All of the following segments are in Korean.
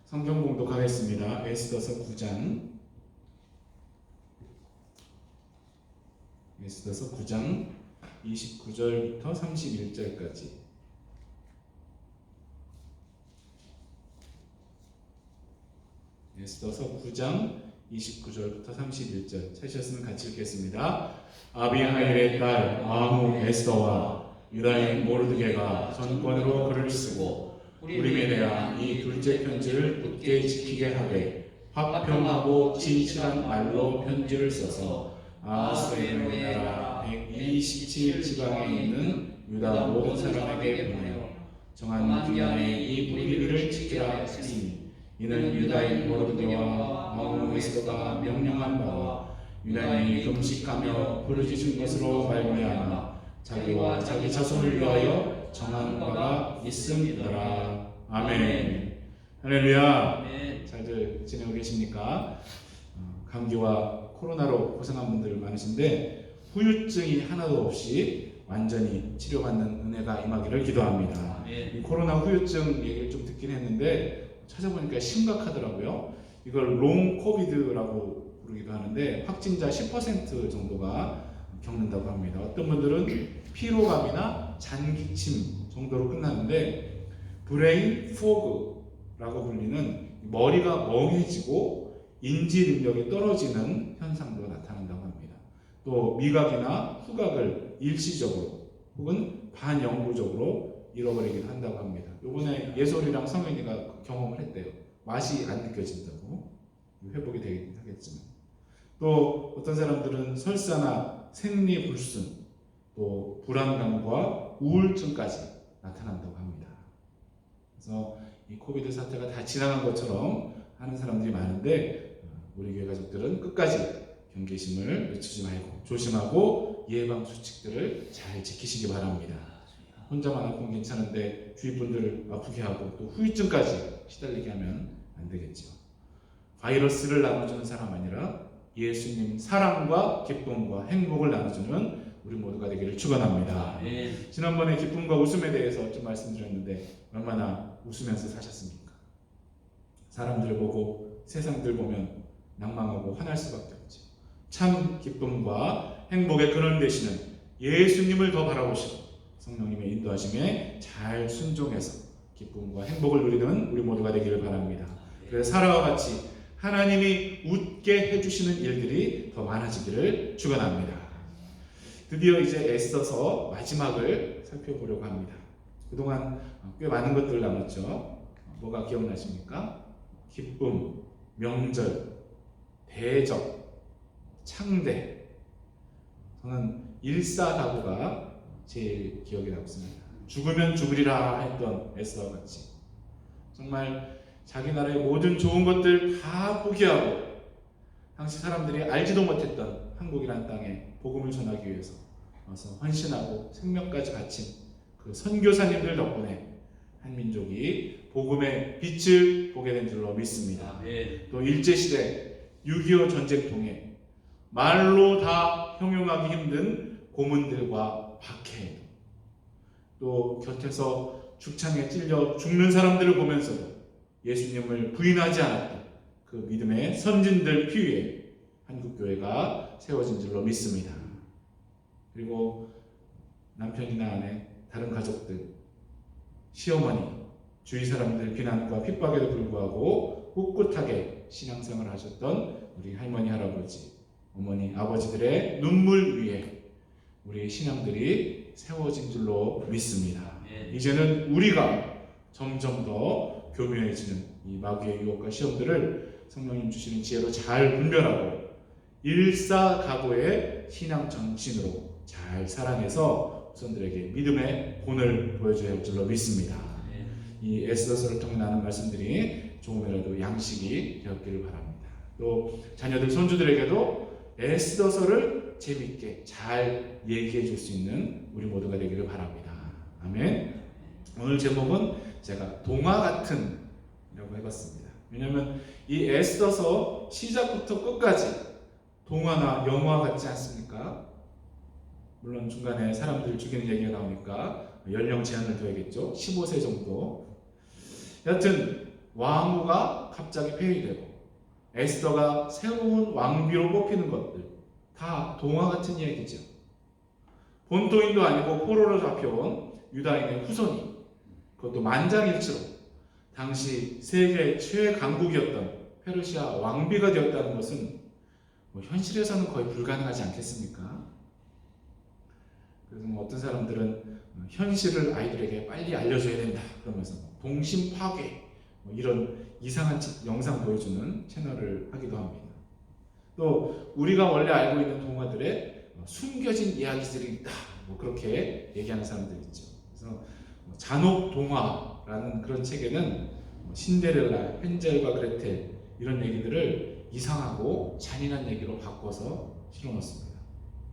성경 봉독하겠습니다. 에스더서 9장. 에스더서 9장 29절부터 31절까지. 에스더서 9장 29절부터 31절. 찾으셨으면 같이 읽겠습니다. 아비하일의 딸 마무 에스더와 유다인 모르드게가 전권으로 글을 쓰고 우림에 대한 이 둘째 편지를 굳게 지키게 하되 화평하고 진실한 말로 편지를 써서 아하수에로의 나라 127지방에 있는 유다 모든 사람에게 보내어 정한 기간에 이 분리기를 지키라 했으니 이는 유다인 모르드게와 마무 에스더가 명령한 바와 유다인이 금식하며 부르짖은 것으로 말미암아 자기와 자기 자손을 위하여 정한 바가 있음이더라. 아멘. 할렐루야. 잘들 지내고 계십니까? 감기와 코로나로 고생한 분들 많으신데 후유증이 하나도 없이 완전히 치료받는 은혜가 임하기를 기도합니다. 이 코로나 후유증 얘기를 좀 듣긴 했는데 찾아보니까 심각하더라고요. 이걸 롱 코비드라고 부르기도 하는데 확진자 10% 정도가 겪는다고 합니다. 어떤 분들은 피로감이나 잔기침 정도로 끝나는데 브레인 포그라고 불리는 머리가 멍해지고 인지 능력이 떨어지는 현상도 나타난다고 합니다. 또 미각이나 후각을 일시적으로 혹은 반영구적으로 잃어버리기도 한다고 합니다. 요번에 예솔이랑 성현이가 경험을 했대요. 맛이 안 느껴진다고. 회복이 되긴 하겠지만. 또 어떤 사람들은 설사나 생리불순, 또 불안감과 우울증까지 나타난다고 합니다. 그래서 이 코비드 사태가 다 지나간 것처럼 하는 사람들이 많은데 우리 교회 가족들은 끝까지 경계심을 늦추지 말고 조심하고 예방 수칙들을 잘 지키시기 바랍니다. 혼자만 아프면 괜찮은데 주위 분들을 아프게 하고 또 후유증까지 시달리게 하면 안 되겠죠. 바이러스를 나눠주는 사람 아니라 예수님 사랑과 기쁨과 행복을 나눠주는 우리 모두가 되기를 축원합니다. 지난번에 기쁨과 웃음에 대해서 좀 말씀드렸는데 얼마나 웃으면서 사셨습니까? 사람들 보고 세상들 보면 낭망하고 화날 수밖에 없죠. 참 기쁨과 행복의 근원 되시는 예수님을 더 바라보시고 성령님의 인도하심에 잘 순종해서 기쁨과 행복을 누리는 우리 모두가 되기를 바랍니다. 그래서 사라와 같이 하나님이 웃게 해주시는 일들이 더 많아지기를 축원합니다. 드디어 이제 애써서 마지막을 살펴보려고 합니다. 그동안 꽤 많은 것들 남았죠. 뭐가 기억나십니까? 기쁨, 명절, 대적, 창대. 저는 일사가구가 제일 기억에 남습니다. 죽으면 죽으리라 했던 에스더와 같이 정말 자기 나라의 모든 좋은 것들 다 포기하고 당시 사람들이 알지도 못했던 한국이란 땅에 복음을 전하기 위해서 와서 헌신하고 생명까지 바친 그 선교사님들 덕분에 한민족이 복음의 빛을 보게 된 줄로 믿습니다. 또 일제시대 6.25 전쟁 통해 말로 다 형용하기 힘든 고문들과 박해, 또 곁에서 죽창에 찔려 죽는 사람들을 보면서도 예수님을 부인하지 않았던 그 믿음의 선진들 피 위에 한국교회가 세워진 줄로 믿습니다. 그리고 남편이나 아내, 다른 가족들, 시어머니, 주위 사람들 비난과 핍박에도 불구하고 꿋꿋하게 신앙생활을 하셨던 우리 할머니, 할아버지, 어머니, 아버지들의 눈물 위에 우리 신앙들이 세워진 줄로 믿습니다. 이제는 우리가 점점 더 교묘해지는 이 마귀의 유혹과 시험들을 성령님 주시는 지혜로 잘 분별하고 일사각오의 신앙 정신으로 잘 살아내서 후손들에게 믿음의 본을 보여줘야 할 줄로 믿습니다. 이 에스더서를 통해 나눈 말씀들이 조금이라도 양식이 되었기를 바랍니다. 또 자녀들, 손주들에게도 에스더서를 재미있게 잘 얘기해 줄 수 있는 우리 모두가 되기를 바랍니다. 아멘. 오늘 제목은 제가 동화 같은 이라고 해봤습니다. 왜냐하면 이 에스더서 시작부터 끝까지 동화나 영화 같지 않습니까? 물론 중간에 사람들 죽이는 얘기가 나오니까 연령 제한을 둬야겠죠. 15세 정도. 여하튼 왕후가 갑자기 폐위되고 에스더가 새로운 왕비로 뽑히는 것들 다 동화 같은 이야기죠. 본토인도 아니고 포로로 잡혀온 유다인의 후손이 그것도 만장일치로 당시 세계 최강국이었던 페르시아 왕비가 되었다는 것은 현실에서는 거의 불가능하지 않겠습니까? 그래서 어떤 사람들은 현실을 아이들에게 빨리 알려줘야 된다 그러면서 동심 파괴 이런 이상한 영상 보여주는 채널을 하기도 합니다. 또 우리가 원래 알고 있는 동화들에 숨겨진 이야기들이 있다 그렇게 얘기하는 사람들이 있죠. 그래서 잔혹 동화라는 그런 책에는 신데렐라, 헨젤과 그레텔 이런 얘기들을 이상하고 잔인한 얘기로 바꿔서 실어놓습니다.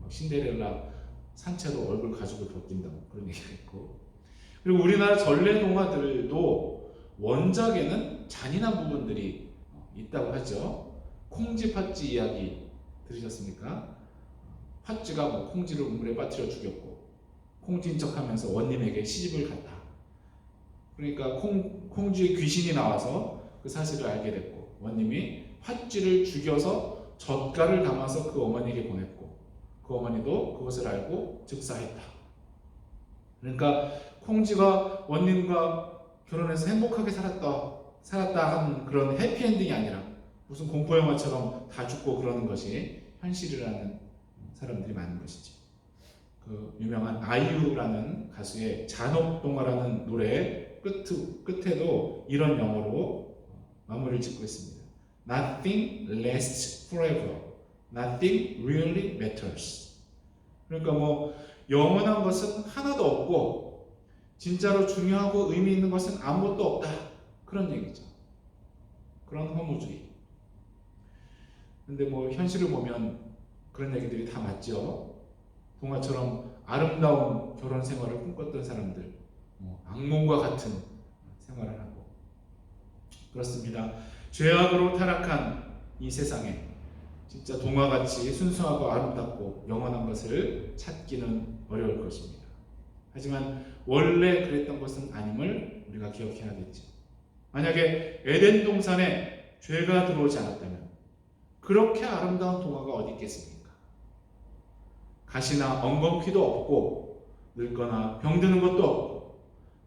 신데렐라 산채로 얼굴 가죽을 벗긴다고 그런 얘기가 있고, 그리고 우리나라 전래 동화들도 원작에는 잔인한 부분들이 있다고 하죠. 콩쥐 팥쥐 이야기 들으셨습니까? 팥쥐가 콩쥐를 우물에 빠뜨려 죽였고 콩쥐인 척하면서 원님에게 시집을 갔다. 그러니까 콩쥐의 귀신이 나와서 그 사실을 알게 됐고 원님이 팥쥐를 죽여서 젓갈을 담아서 그 어머니에게 보냈고 그 어머니도 그것을 알고 즉사했다. 그러니까 콩쥐가 원님과 결혼해서 행복하게 살았다 하는 그런 해피엔딩이 아니라 무슨 공포영화처럼 다 죽고 그러는 것이 현실이라는 사람들이 많은 것이죠. 그 유명한 아이유라는 가수의 잔혹동화라는 노래 끝에도 이런 영어로 마무리를 짓고 있습니다. Nothing lasts forever. Nothing really matters. 그러니까 영원한 것은 하나도 없고 진짜로 중요하고 의미 있는 것은 아무것도 없다. 그런 얘기죠. 그런 허무주의. 근데 현실을 보면 그런 얘기들이 다 맞죠. 동화처럼 아름다운 결혼 생활을 꿈꿨던 사람들, 악몽과 같은 생활을 하고 그렇습니다. 죄악으로 타락한 이 세상에 진짜 동화같이 순수하고 아름답고 영원한 것을 찾기는 어려울 것입니다. 하지만 원래 그랬던 것은 아님을 우리가 기억해야겠죠. 만약에 에덴 동산에 죄가 들어오지 않았다면 그렇게 아름다운 동화가 어디 있겠습니까? 가시나 엉겅퀴도 없고 늙거나 병드는 것도 없고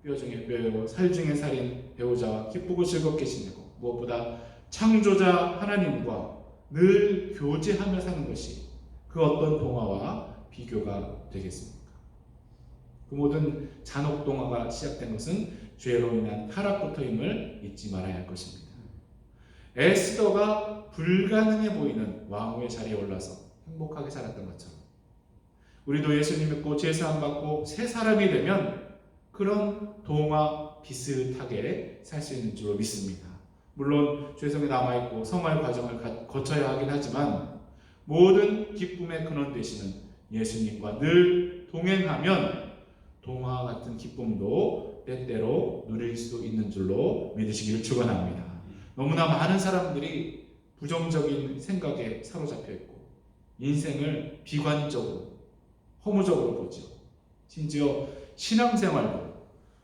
뼈 중에 뼈요 살 중에 살인 배우자와 기쁘고 즐겁게 지내고 무엇보다 창조자 하나님과 늘 교제하며 사는 것이 그 어떤 동화와 비교가 되겠습니까? 그 모든 잔혹 동화가 시작된 것은 죄로 인한 타락부터임을 잊지 말아야 할 것입니다. 에스더가 불가능해 보이는 왕후의 자리에 올라서 행복하게 살았던 것처럼 우리도 예수님 믿고 제사함 받고 새 사람이 되면 그런 동화 비슷하게 살 수 있는 줄로 믿습니다. 물론 죄성이 남아있고 성화의 과정을 거쳐야 하긴 하지만 모든 기쁨의 근원 되시는 예수님과 늘 동행하면 동화 같은 기쁨도 때때로 누릴 수 있는 줄로 믿으시기를 축원합니다. 너무나 많은 사람들이 부정적인 생각에 사로잡혀 있고 인생을 비관적으로 허무적으로 보죠. 심지어 신앙생활도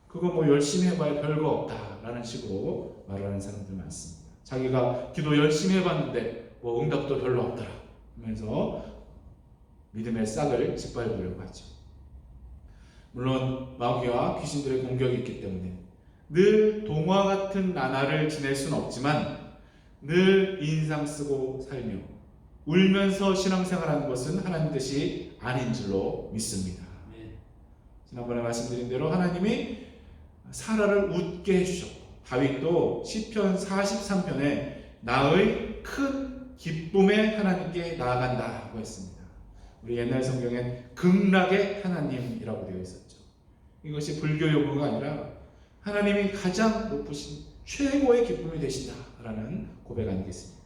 그거 열심히 해봐야 별거 없다라는 식으로 말하는 사람들 많습니다. 자기가 기도 열심히 해봤는데 응답도 별로 없더라 하면서 믿음의 싹을 짓밟으려고 하죠. 물론 마귀와 귀신들의 공격이 있기 때문에 늘 동화 같은 나날을 지낼 수는 없지만 늘 인상 쓰고 살며 울면서 신앙생활하는 것은 하나님 뜻이 아닌 줄로 믿습니다. 지난번에 말씀드린 대로 하나님이 사라를 웃게 해주셨고 다윗도 시편 43편에 나의 큰 기쁨에 하나님께 나아간다고 했습니다. 우리 옛날 성경엔 극락의 하나님이라고 되어 있었죠. 이것이 불교 용어가 아니라 하나님이 가장 높으신 최고의 기쁨이 되신다라는 고백 아니겠습니까?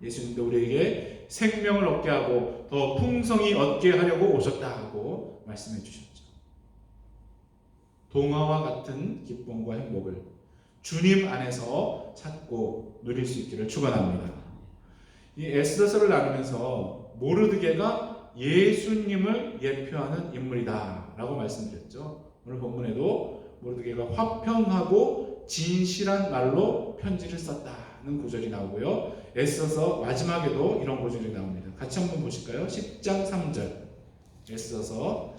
예수님도 우리에게 생명을 얻게 하고 더 풍성히 얻게 하려고 오셨다고 말씀해 주셨죠. 동화와 같은 기쁨과 행복을 주님 안에서 찾고 누릴 수 있기를 축원합니다. 이 에스더서를 나누면서 모르드게가 예수님을 예표하는 인물이다 라고 말씀드렸죠. 오늘 본문에도 모르드게가 화평하고 진실한 말로 편지를 썼다는 구절이 나오고요. 애써서 마지막에도 이런 구절이 나옵니다. 같이 한번 보실까요? 10장 3절. 애써서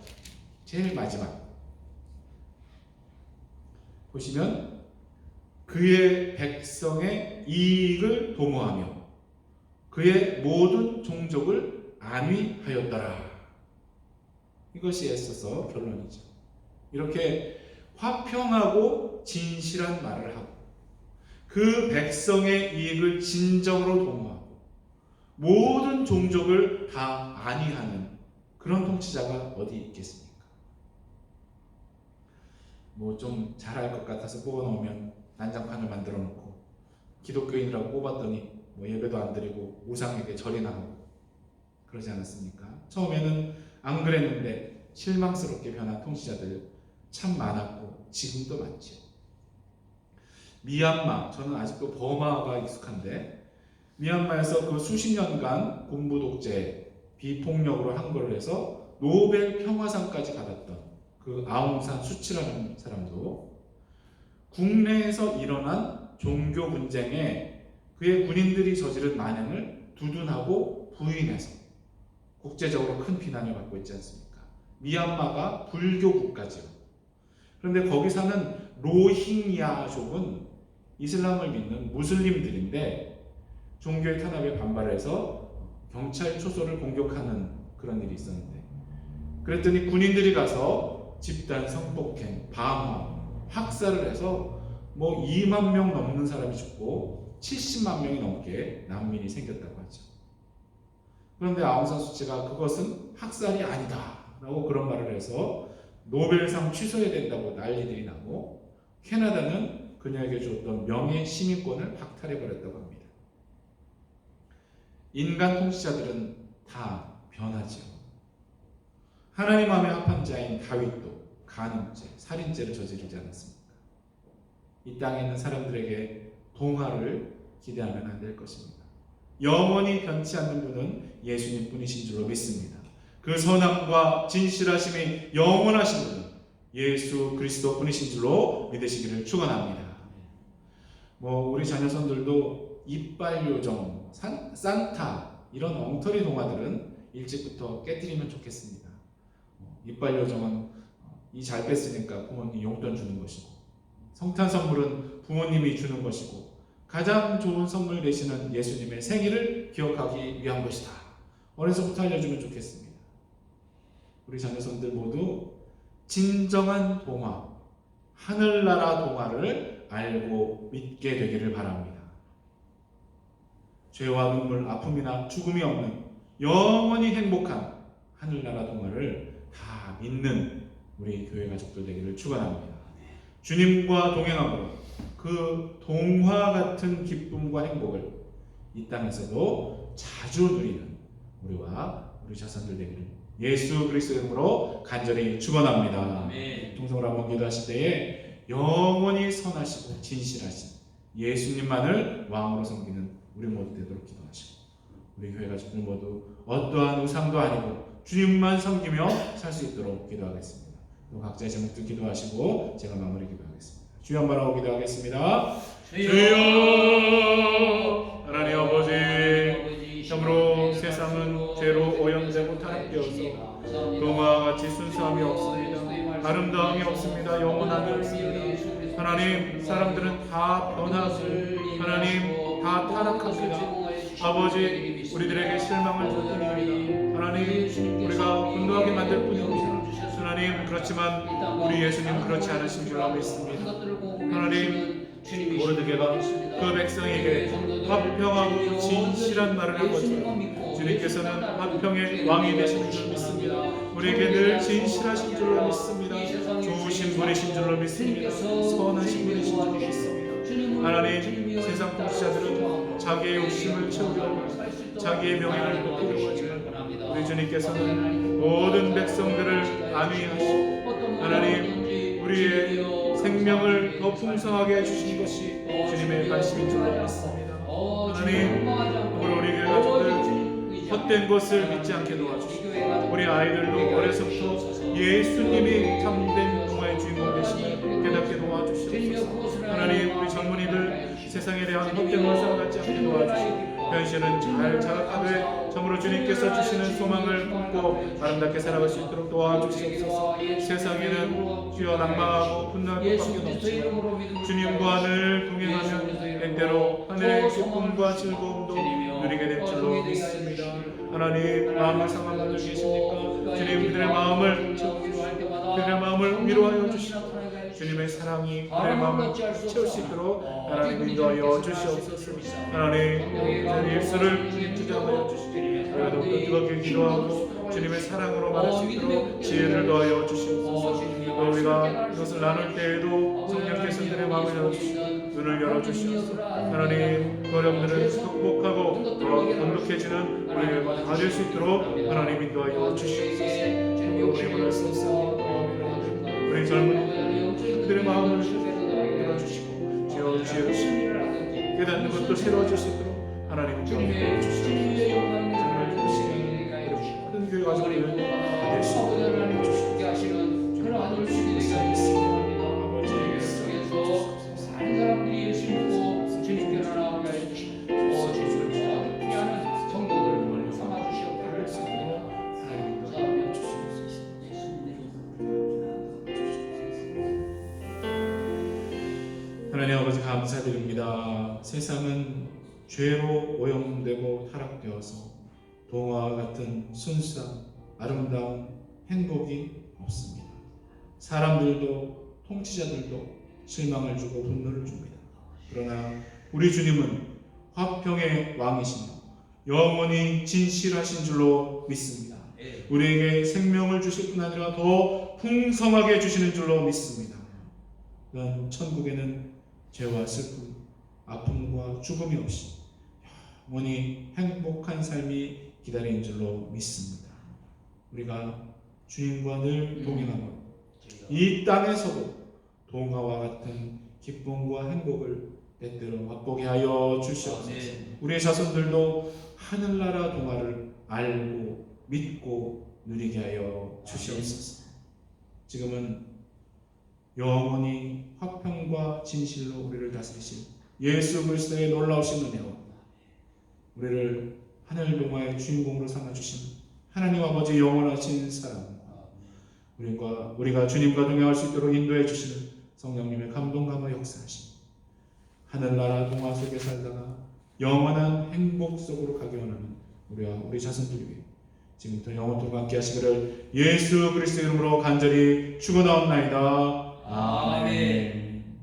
제일 마지막 보시면 그의 백성의 이익을 도모하며 그의 모든 종족을 안위하였더라. 이것이 애써서 결론이죠. 이렇게 화평하고 진실한 말을 하고 그 백성의 이익을 진정으로 도모하고 모든 종족을 다 안위하는 그런 통치자가 어디 있겠습니까? 뭐 좀 잘할 것 같아서 뽑아놓으면 난장판을 만들어 놓고 기독교인이라고 뽑았더니 뭐 예배도 안 드리고 우상에게 절이나 하고 그러지 않았습니까? 처음에는 안 그랬는데 실망스럽게 변한 통치자들 참 많았고 지금도 많죠. 미얀마, 저는 아직도 버마가 익숙한데 미얀마에서 그 수십 년간 군부 독재, 비폭력으로 항거를 해서 노벨 평화상까지 받았던 그 아웅산 수치라는 사람도 국내에서 일어난 종교 분쟁에 그의 군인들이 저지른 만행을 두둔하고 부인해서 국제적으로 큰 비난을 받고 있지 않습니까? 미얀마가 불교 국가죠. 그런데 거기 사는 로힝야족은 이슬람을 믿는 무슬림들인데 종교의 탄압에 반발해서 경찰 초소를 공격하는 그런 일이 있었는데 그랬더니 군인들이 가서 집단 성폭행, 방화, 학살을 해서 뭐 2만 명 넘는 사람이 죽고 70만 명이 넘게 난민이 생겼다고 하죠. 그런데 아웅산 수치가 그것은 학살이 아니다 라고 그런 말을 해서 노벨상 취소해야 된다고 난리들이 나고 캐나다는 그녀에게 주었던 명예 시민권을 박탈해버렸다고 합니다. 인간 통치자들은 다 변하죠. 하나님 마음에 합한 자인 다윗도 간음죄, 살인죄를 저지르지 않았습니까? 이 땅에 있는 사람들에게 동화를 기대하면 안 될 것입니다. 영원히 변치 않는 분은 예수님 뿐이신 줄로 믿습니다. 그 선함과 진실하심이 영원하신 분은 예수 그리스도 뿐이신 줄로 믿으시기를 축원합니다. 뭐 우리 자녀손들도 이빨 요정, 산타 이런 엉터리 동화들은 일찍부터 깨뜨리면 좋겠습니다. 이빨 요정은 이 잘 뺐으니까 부모님 용돈 주는 것이고 성탄 선물은 부모님이 주는 것이고 가장 좋은 선물 되시는 예수님의 생일을 기억하기 위한 것이다. 어려서부터 알려주면 좋겠습니다. 우리 자녀손들 모두 진정한 동화, 하늘나라 동화를 알고 믿게 되기를 바랍니다. 죄와 눈물, 아픔이나 죽음이 없는 영원히 행복한 하늘나라 동화를 다 믿는 우리 교회 가족들 되기를 축원합니다. 주님과 동행함으로 그 동화 같은 기쁨과 행복을 이 땅에서도 자주 누리는 우리와 우리 자손들 되기를 예수 그리스도의 이름으로 간절히 축원합니다. 통성으로 한번 기도하실 때에 영원히 선하시고 진실하신 예수님만을 왕으로 섬기는 우리 모두 되도록 기도하시고 우리 교회 가족들 모두 어떠한 우상도 아니고 주님만 섬기며 살 수 있도록 기도하겠습니다. 또 각자의 제목들 기도하시고 제가 마무리 기도하겠습니다. 주여 한번 하고 기도하겠습니다. 주여 하나님 아버지, 참으로 세상은 죄로 오염되고 타락되어서 동화같이 순수함이 없습니다. 아름다움이 없습니다. 영원함이 없습니다. 하나님, 사람들은 다 변하고 하나님 다 타락합니다. 아버지, 우리들에게 실망을 줬습니다. 하나님, 우리가 분노하게 만들 뿐입니다. 하나님, 그렇지만 우리 예수님 그렇지 않으신 줄로 믿습니다. 하나님, 모르드게가 그 백성에게 화평하고 진실한 말을 한 것처럼 주님께서는 화평의 왕이 되신 줄 믿습니다. 우리에게 늘 진실하신 줄로 믿습니다. 좋으신 분이신 줄로 믿습니다. 선하신 분이신 줄로 믿습니다. 하나님, 세상 통치자들은 자기의 욕심을 채우려고 자기의 명예를 높이려고 하지만 우리 주님께서는 모든 백성들을 안위하시고 하나님, 우리의 생명을 더 풍성하게 해주신 것이 주님의 관심인 줄로 믿습니다. 하나님, 오늘 우리 교회 가족들 헛된 것을 믿지 않게 도와주시고 우리 아이들도 어려서부터 예수님이 참된 동화의 마음의 주인공 되심을 깨닫게 도와주시옵소서. 하나님, 우리 젊은이들 세상에 대한 헛된 환상 갖지 않게 도와주시고 현실은 잘 자각하되 참으로 주님께서 주시는 소망을 품고 아름답게 살아갈 수 있도록 도와주시옵소서. 세상에는 주여 낭망하고 분노할 것밖에 없지만 주님과 늘 동행하면 때때로 하늘의 기쁨과 즐거움도 누리게 될 줄로 믿습니다. 하나님, 마음을 상한 분들 계십니까? 주님, 그들의 마음을 그들의 마음을 위로하여 주시고 주님의 사랑이 그들의 마음을 채울 수 있도록 하나님 인도하여 주시옵소서. 하나님, 그들의 일수를 주님 주장하여 주시고 더욱더 뜨겁게 기도하고 주님의 사랑으로 말할 수 있도록 지혜를 더하여 주시옵소서. 또 우리가 이것을 나눌 때에도 성령께서 그들의 마음을 열어주시고 눈을 열어주시옵소서. 하나님, 어려움들을 극복하고 더 돈독해지는 우리가 다 될 수 있도록 하나님 인도하여 주시옵소서. 우리 말씀습니다. 우리 젊은 그들의 마음을 열어주시고 주여 지혜로 깨닫는 것도 새로워질 수 있도록 하나님 인도하여 주시옵소서. 정말 모든 교회 가족들을 다 될 수 있도록 해주시옵소서. 그런 말씀입니다. 하나님 아버지 감사드립니다. 세상은 죄로 오염되고 타락되어서 동화와 같은 순수한 아름다운 행복이 없습니다. 사람들도 통치자들도 실망을 주고 분노를 줍니다. 그러나 우리 주님은 화평의 왕이시며 영원히 진실하신 줄로 믿습니다. 우리에게 생명을 주실 뿐 아니라 더 풍성하게 주시는 줄로 믿습니다. 그런 천국에는 죄와 슬픔, 아픔과 죽음이 없이 영원히 행복한 삶이 기다리는 줄로 믿습니다. 우리가 주님과 늘 동행하고 이 땅에서도 동화와 같은 기쁨과 행복을 때때로 맛보게 하여 주시옵소서. 우리의 자손들도 하늘나라 동화를 알고 믿고 누리게 하여 주시옵소서. 지금은 영원히 화평과 진실로 우리를 다스리실 예수 그리스도의 놀라우신 은혜와 우리를 하늘 동화의 주인공으로 삼아주신 하나님 아버지 영원하신 사랑과 우리가 주님과 동행할 수 있도록 인도해 주시는 성령님의 감동감화 역사하심, 하늘나라 동화 속에 살다가 영원한 행복 속으로 가기 원하는 우리와 우리 자손들이 위해 지금부터 영원토록 함께 하시기를 예수 그리스도 이름으로 간절히 축원하옵나이다. 아멘.